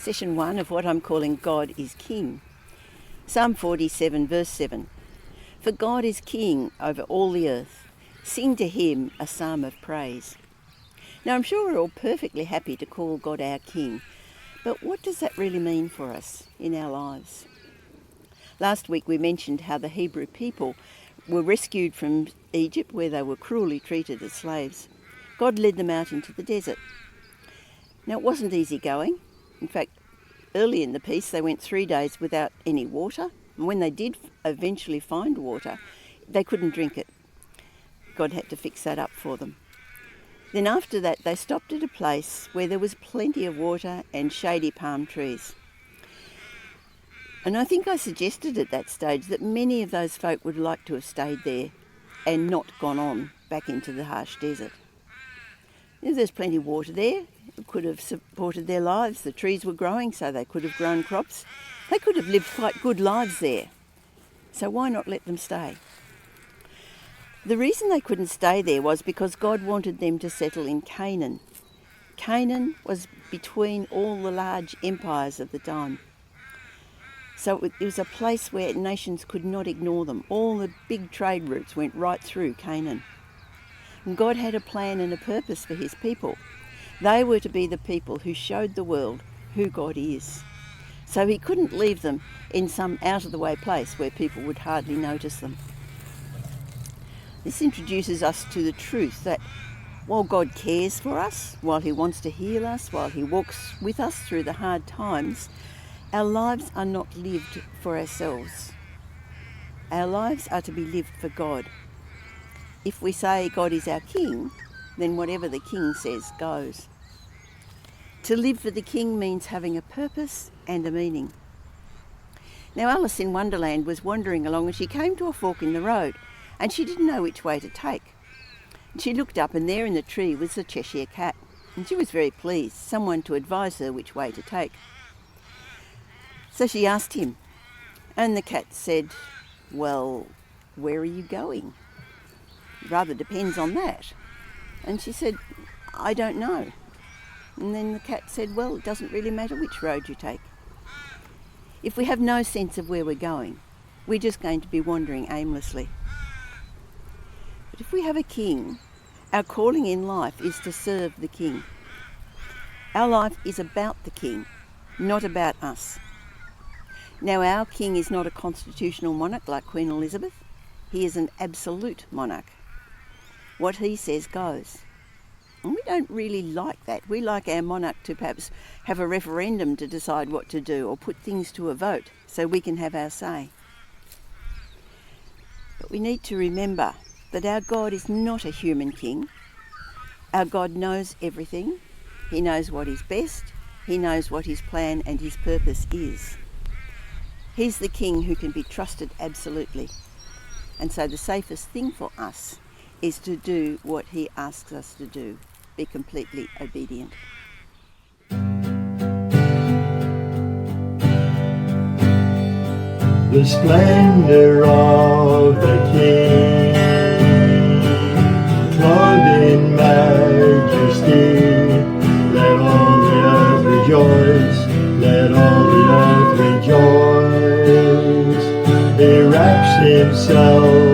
Session 1 of what I'm calling God is King. Psalm 47 verse 7. For God is King over all the earth. Sing to him a psalm of praise. Now I'm sure we're all perfectly happy to call God our King, but what does that really mean for us in our lives? Last week we mentioned how the Hebrew people were rescued from Egypt, where they were cruelly treated as slaves. God led them out into the desert. Now it wasn't easy going. In fact, early in the piece they went 3 days without any water, and when they did eventually find water, they couldn't drink it. God had to fix that up for them. Then after that they stopped at a place where there was plenty of water and shady palm trees. And I think I suggested at that stage that many of those folk would like to have stayed there and not gone on back into the harsh desert. There's plenty of water there. It could have supported their lives. The trees were growing, so they could have grown crops. They could have lived quite good lives there. So why not let them stay? The reason they couldn't stay there was because God wanted them to settle in Canaan. Canaan was between all the large empires of the time. So it was a place where nations could not ignore them. All the big trade routes went right through Canaan. And God had a plan and a purpose for his people. They were to be the people who showed the world who God is. So he couldn't leave them in some out-of-the-way place where people would hardly notice them. This introduces us to the truth that while God cares for us, while he wants to heal us, while he walks with us through the hard times, our lives are not lived for ourselves. Our lives are to be lived for God. If we say God is our King, then whatever the King says goes. To live for the King means having a purpose and a meaning. Now Alice in Wonderland was wandering along and she came to a fork in the road and she didn't know which way to take. She looked up and there in the tree was the Cheshire Cat, and she was very pleased, someone to advise her which way to take. So she asked him, and the cat said, "Well, where are you going? Rather depends on that." And she said, "I don't know." And then the cat said, "Well, it doesn't really matter which road you take. If we have no sense of where we're going, we're just going to be wandering aimlessly. But if we have a king, our calling in life is to serve the king. Our life is about the king, not about us. Now, our king is not a constitutional monarch like Queen Elizabeth. He is an absolute monarch. What he says goes. And we don't really like that. We like our monarch to perhaps have a referendum to decide what to do or put things to a vote so we can have our say. But we need to remember that our God is not a human king. Our God knows everything. He knows what is best. He knows what his plan and his purpose is. He's the king who can be trusted absolutely. And so the safest thing for us is to do what he asks us to do. Be completely obedient. The splendor of the King, clothed in majesty, let all the earth rejoice, let all the earth rejoice. He wraps himself